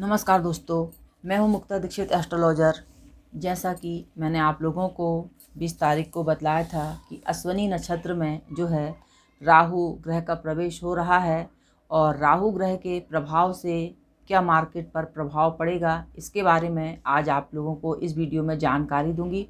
नमस्कार दोस्तों, मैं हूं मुक्ता दीक्षित एस्ट्रोलॉजर। जैसा कि मैंने आप लोगों को 20 तारीख को बतलाया था कि अश्विनी नक्षत्र में जो है राहु ग्रह का प्रवेश हो रहा है और राहु ग्रह के प्रभाव से क्या मार्केट पर प्रभाव पड़ेगा, इसके बारे में आज आप लोगों को इस वीडियो में जानकारी दूंगी।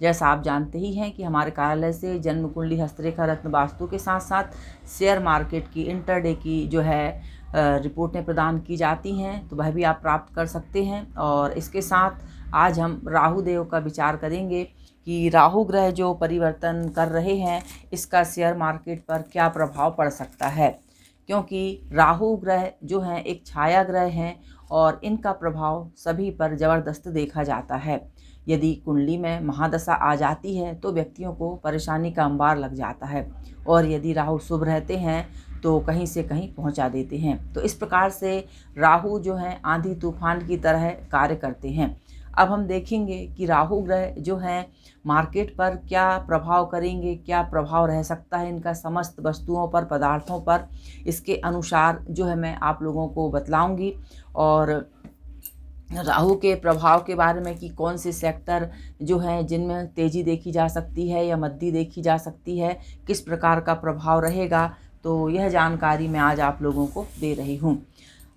जैसा आप जानते ही हैं कि हमारे कार्यालय से जन्म कुंडली, हस्तरेखा, रत्न वास्तु के साथ साथ शेयर मार्केट की इंटरडे की जो है रिपोर्टें प्रदान की जाती हैं, तो वह भी आप प्राप्त कर सकते हैं। और इसके साथ आज हम राहु देव का विचार करेंगे कि राहु ग्रह जो परिवर्तन कर रहे हैं इसका शेयर मार्केट पर क्या प्रभाव पड़ सकता है, क्योंकि राहु ग्रह जो हैं एक छाया ग्रह हैं और इनका प्रभाव सभी पर ज़बरदस्त देखा जाता है। यदि कुंडली में महादशा आ जाती है तो व्यक्तियों को परेशानी का अंबार लग जाता है और यदि राहु शुभ रहते हैं तो कहीं से कहीं पहुंचा देते हैं। तो इस प्रकार से राहु जो हैं आंधी तूफान की तरह कार्य करते हैं। अब हम देखेंगे कि राहु ग्रह जो हैं मार्केट पर क्या प्रभाव करेंगे, क्या प्रभाव रह सकता है इनका समस्त वस्तुओं पर, पदार्थों पर। इसके अनुसार जो है मैं आप लोगों को बतलाऊंगी और राहु के प्रभाव के बारे में कि कौन से सेक्टर जो हैं जिनमें तेज़ी देखी जा सकती है या मंदी देखी जा सकती है, किस प्रकार का प्रभाव रहेगा, तो यह जानकारी मैं आज आप लोगों को दे रही हूँ।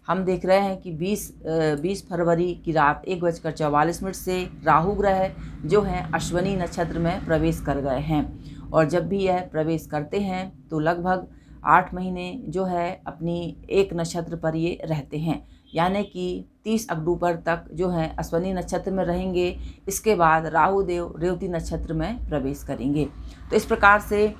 हम देख रहे हैं कि 20 फरवरी की रात 1:44 से राहु ग्रह जो हैं अश्विनी नक्षत्र में प्रवेश कर गए हैं और जब भी यह प्रवेश करते हैं तो लगभग 8 महीने जो है अपनी एक नक्षत्र पर ये रहते हैं, यानी कि 30 अक्टूबर तक जो है अश्विनी नक्षत्र में रहेंगे। इसके बाद राहु देव रेवती नक्षत्र में प्रवेश करेंगे। तो इस प्रकार से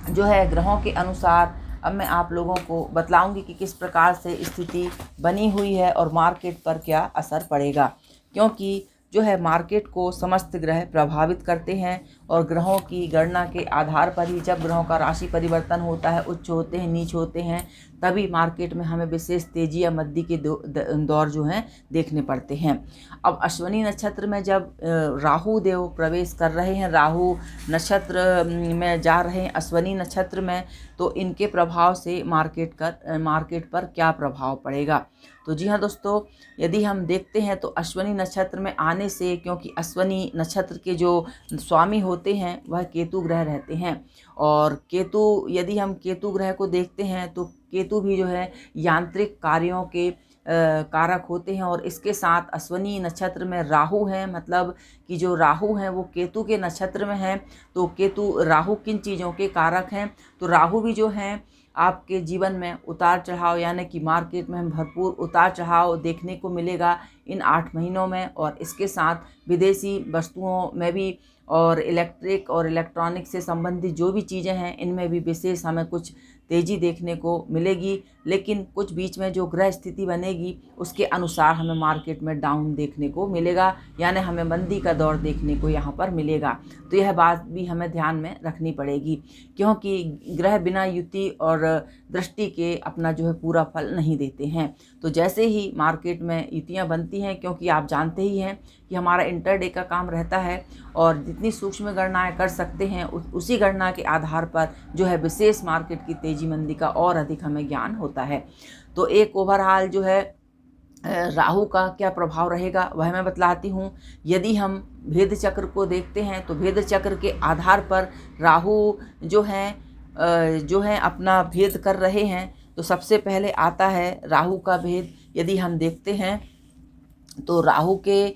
जो है ग्रहों के अनुसार अब मैं आप लोगों को बतलाऊंगी कि किस प्रकार से स्थिति बनी हुई है और मार्केट पर क्या असर पड़ेगा, क्योंकि जो है मार्केट को समस्त ग्रह प्रभावित करते हैं और ग्रहों की गणना के आधार पर ही जब ग्रहों का राशि परिवर्तन होता है, उच्च होते हैं, नीच होते हैं, तभी मार्केट में हमें विशेष तेजी या मंदी के दौर जो हैं देखने पड़ते हैं। अब अश्विनी नक्षत्र में जब राहु देव प्रवेश कर रहे हैं, राहु नक्षत्र में जा रहे हैं अश्विनी नक्षत्र में, तो इनके प्रभाव से मार्केट पर क्या प्रभाव पड़ेगा। तो जी हाँ दोस्तों, यदि हम देखते हैं तो अश्विनी नक्षत्र में आने से, क्योंकि अश्विनी नक्षत्र के जो स्वामी होते हैं वह केतु ग्रह रहते हैं और केतु, यदि हम केतु ग्रह को देखते हैं तो केतु भी जो है यांत्रिक कार्यों के कारक होते हैं और इसके साथ अश्विनी नक्षत्र में राहु हैं, मतलब कि जो राहु हैं वो केतु के नक्षत्र में हैं। तो केतु राहु किन चीज़ों के कारक हैं, तो राहु भी जो हैं आपके जीवन में उतार चढ़ाव, यानी कि मार्केट में भरपूर उतार चढ़ाव देखने को मिलेगा इन 8 महीनों में। और इसके साथ विदेशी वस्तुओं में भी और इलेक्ट्रिक और इलेक्ट्रॉनिक से संबंधित जो भी चीज़ें हैं इनमें भी विशेष हमें कुछ तेज़ी देखने को मिलेगी, लेकिन कुछ बीच में जो ग्रह स्थिति बनेगी उसके अनुसार हमें मार्केट में डाउन देखने को मिलेगा, यानी हमें मंदी का दौर देखने को यहाँ पर मिलेगा। तो यह बात भी हमें ध्यान में रखनी पड़ेगी, क्योंकि ग्रह बिना युति और दृष्टि के अपना जो है पूरा फल नहीं देते हैं। तो जैसे ही मार्केट में युतियाँ बनती हैं, क्योंकि आप जानते ही हैं कि हमारा इंटरडे का काम रहता है और जितनी सूक्ष्म गणनाएं कर सकते हैं उसी गणना के आधार पर जो है विशेष मार्केट की तेजी मंदी का और अधिक हमें ज्ञान होता है। तो एक ओवरऑल जो है राहु का क्या प्रभाव रहेगा वह मैं बतलाती हूँ। यदि हम भेद चक्र को देखते हैं तो भेद चक्र के आधार पर राहु जो है अपना भेद कर रहे हैं। तो सबसे पहले आता है राहु का भेद। यदि हम देखते हैं तो राहु के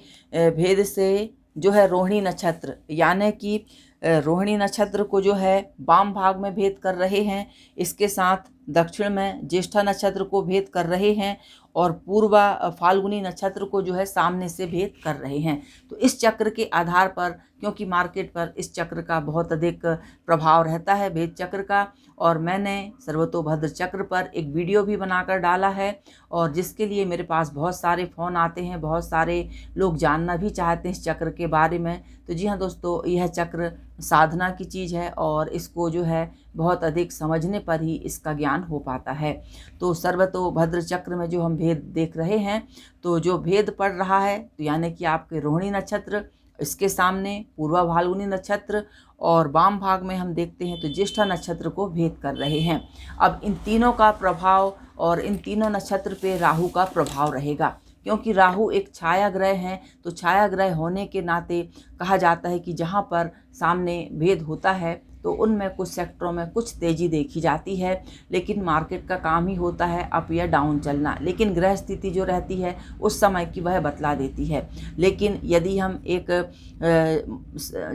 भेद से जो है रोहिणी नक्षत्र, यानी कि रोहिणी नक्षत्र को जो है वाम भाग में भेद कर रहे हैं। इसके साथ दक्षिण में ज्येष्ठा नक्षत्र को भेद कर रहे हैं और पूर्व फाल्गुनी नक्षत्र को जो है सामने से भेद कर रहे हैं। तो इस चक्र के आधार पर, क्योंकि मार्केट पर इस चक्र का बहुत अधिक प्रभाव रहता है, भेद चक्र का, और मैंने सर्वतोभद्र चक्र पर एक वीडियो भी बनाकर डाला है और जिसके लिए मेरे पास बहुत सारे फ़ोन आते हैं, बहुत सारे लोग जानना भी चाहते हैं इस चक्र के बारे में। तो जी हाँ दोस्तों, यह चक्र साधना की चीज़ है और इसको जो है बहुत अधिक समझने पर ही इसका ज्ञान हो पाता है। तो सर्वतोभद्र चक्र में जो हम भेद देख रहे हैं, तो जो भेद पड़ रहा है तो यानी कि आपके रोहिणी नक्षत्र इसके सामने पूर्वा फाल्गुनी नक्षत्र और वाम भाग में हम देखते हैं तो ज्येष्ठा नक्षत्र को भेद कर रहे हैं। अब इन तीनों का प्रभाव और इन तीनों नक्षत्र पे राहु का प्रभाव रहेगा, क्योंकि राहु एक छाया ग्रह हैं, तो छाया ग्रह होने के नाते कहा जाता है कि जहाँ पर सामने भेद होता है तो उनमें कुछ सेक्टरों में कुछ तेज़ी देखी जाती है, लेकिन मार्केट का काम ही होता है अप या डाउन चलना, लेकिन ग्रह स्थिति जो रहती है उस समय की वह बतला देती है। लेकिन यदि हम एक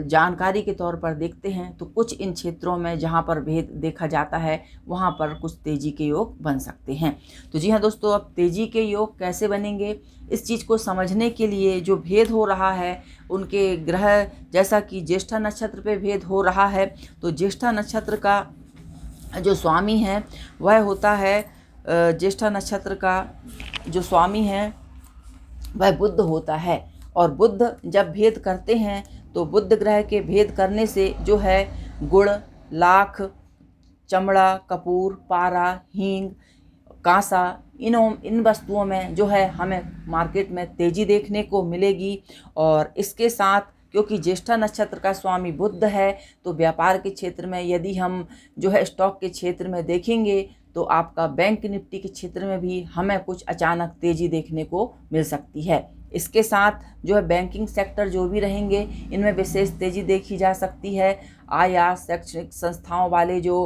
जानकारी के तौर पर देखते हैं तो कुछ इन क्षेत्रों में जहां पर भेद देखा जाता है वहां पर कुछ तेज़ी के योग बन सकते हैं। तो जी हाँ दोस्तों, अब तेज़ी के योग कैसे बनेंगे, इस चीज़ को समझने के लिए जो भेद हो रहा है उनके ग्रह, जैसा कि ज्येष्ठा नक्षत्र पे भेद हो रहा है, तो ज्येष्ठा नक्षत्र का जो स्वामी है वह होता है, ज्येष्ठा नक्षत्र का जो स्वामी है वह बुध होता है। और बुध जब भेद करते हैं तो बुध ग्रह के भेद करने से जो है गुड़, लाख, चमड़ा, कपूर, पारा, हींग, कांसा, इन वस्तुओं में जो है हमें मार्केट में तेज़ी देखने को मिलेगी। और इसके साथ क्योंकि ज्येष्ठा नक्षत्र का स्वामी बुध है तो व्यापार के क्षेत्र में यदि हम जो है स्टॉक के क्षेत्र में देखेंगे तो आपका बैंक निफ्टी के क्षेत्र में भी हमें कुछ अचानक तेज़ी देखने को मिल सकती है। इसके साथ जो है बैंकिंग सेक्टर जो भी रहेंगे इनमें विशेष तेज़ी देखी जा सकती है। आयात शैक्षणिक संस्थाओं वाले जो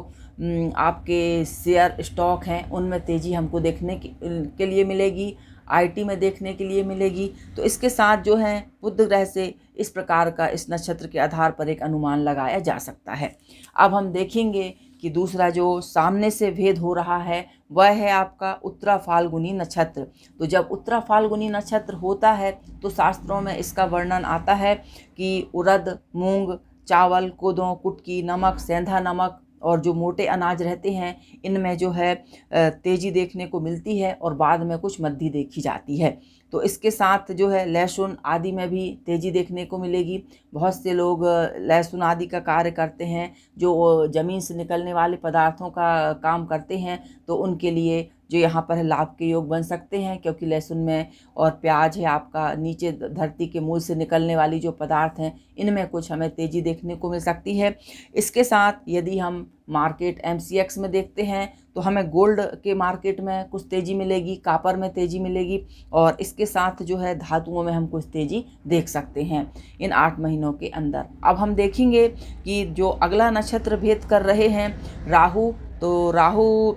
आपके शेयर स्टॉक हैं उनमें तेज़ी हमको देखने के लिए मिलेगी, आईटी में देखने के लिए मिलेगी। तो इसके साथ जो है बुध ग्रह से इस प्रकार का इस नक्षत्र के आधार पर एक अनुमान लगाया जा सकता है। अब हम देखेंगे कि दूसरा जो सामने से भेद हो रहा है वह है आपका उत्तरा फाल्गुनी नक्षत्र। तो जब उत्तरा फाल्गुनी नक्षत्र होता है तो शास्त्रों में इसका वर्णन आता है कि उड़द, मूंग, चावल, कोदो, कुटकी, नमक, सेंधा नमक और जो मोटे अनाज रहते हैं इनमें जो है तेज़ी देखने को मिलती है और बाद में कुछ मद्दी देखी जाती है। तो इसके साथ जो है लहसुन आदि में भी तेज़ी देखने को मिलेगी। बहुत से लोग लहसुन आदि का कार्य करते हैं, जो ज़मीन से निकलने वाले पदार्थों का काम करते हैं, तो उनके लिए जो यहाँ पर है लाभ के योग बन सकते हैं, क्योंकि लहसुन में और प्याज है आपका नीचे धरती के मूल से निकलने वाली जो पदार्थ हैं इनमें कुछ हमें तेज़ी देखने को मिल सकती है। इसके साथ यदि हम मार्केट MCX में देखते हैं तो हमें गोल्ड के मार्केट में कुछ तेज़ी मिलेगी, कापर में तेज़ी मिलेगी और इसके साथ जो है धातुओं में हम कुछ तेज़ी देख सकते हैं इन 8 महीनों के अंदर। अब हम देखेंगे कि जो अगला नक्षत्र भेद कर रहे हैं राहु, तो राहु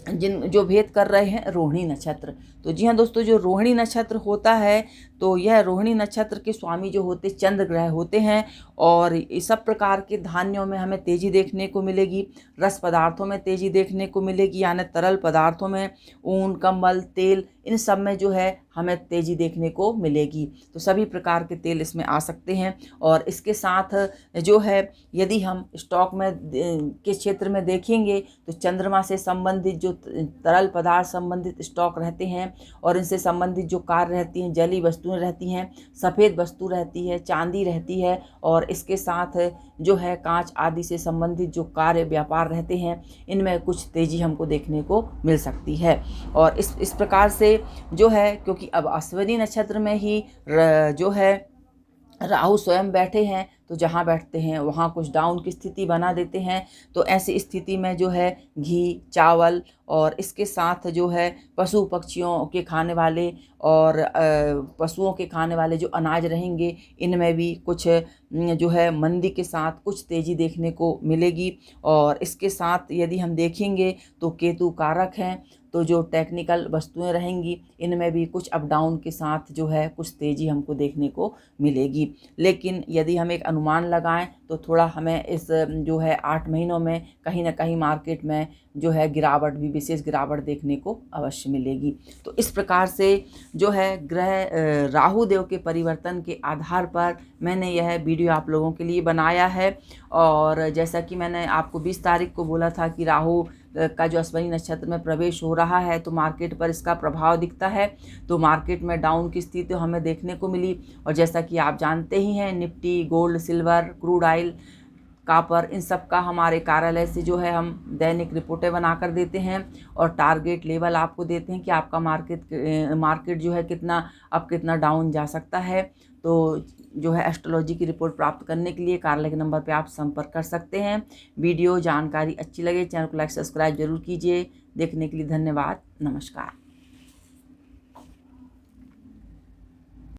जो भेद कर रहे हैं रोहिणी नक्षत्र। तो जी हाँ दोस्तों, जो रोहिणी नक्षत्र होता है तो यह रोहिणी नक्षत्र के स्वामी जो होते चंद्र ग्रह होते हैं और इस सब प्रकार के धान्यों में हमें तेज़ी देखने को मिलेगी, रस पदार्थों में तेज़ी देखने को मिलेगी, यानी तरल पदार्थों में ऊन, कंबल, तेल, इन सब में जो है हमें तेज़ी देखने को मिलेगी। तो सभी प्रकार के तेल इसमें आ सकते हैं। और इसके साथ जो है यदि हम स्टॉक में के क्षेत्र में देखेंगे तो चंद्रमा से संबंधित जो तरल पदार्थ संबंधित स्टॉक रहते हैं और इनसे संबंधित जो कार्य रहती हैं, जली वस्तुएं रहती हैं, सफ़ेद वस्तु रहती है, चांदी रहती है और इसके साथ जो है कांच आदि से संबंधित जो कार्य व्यापार रहते हैं इनमें कुछ तेज़ी हमको देखने को मिल सकती है। और इस प्रकार से जो है, क्योंकि अब अश्विनी नक्षत्र में ही जो है राहु स्वयं बैठे हैं, तो जहाँ बैठते हैं वहाँ कुछ डाउन की स्थिति बना देते हैं। तो ऐसी स्थिति में जो है घी, चावल और इसके साथ जो है पशु पक्षियों के खाने वाले और पशुओं के खाने वाले जो अनाज रहेंगे इनमें भी कुछ जो है मंदी के साथ कुछ तेज़ी देखने को मिलेगी। और इसके साथ यदि हम देखेंगे तो केतु कारक हैं, तो जो टेक्निकल वस्तुएं रहेंगी इनमें भी कुछ अप डाउन के साथ जो है कुछ तेज़ी हमको देखने को मिलेगी। लेकिन यदि हम एक अनुमान लगाएं तो थोड़ा हमें इस जो है 8 महीनों में कहीं ना कहीं मार्केट में जो है गिरावट भी, विशेष गिरावट देखने को अवश्य मिलेगी। तो इस प्रकार से जो है ग्रह राहु देव के परिवर्तन के आधार पर मैंने यह वीडियो आप लोगों के लिए बनाया है। और जैसा कि मैंने आपको 20 तारीख को बोला था कि राहु का जो अश्विनी नक्षत्र में प्रवेश हो रहा है तो मार्केट पर इसका प्रभाव दिखता है, तो मार्केट में डाउन की स्थिति हमें देखने को मिली। और जैसा कि आप जानते ही हैं Nifty, gold, silver, crude oil, copper, इन सब का हमारे कार्यालय से जो है हम दैनिक रिपोर्टें बनाकर देते हैं और टारगेट लेवल आपको देते हैं कि आपका मार्केट जो है कितना अप कितना डाउन जा सकता है। तो जो है एस्ट्रोलॉजी की रिपोर्ट प्राप्त करने के लिए कार्यालय के नंबर पे आप संपर्क कर सकते हैं। वीडियो जानकारी अच्छी लगे चैनल को लाइक सब्सक्राइब जरूर कीजिए। देखने के लिए धन्यवाद। नमस्कार।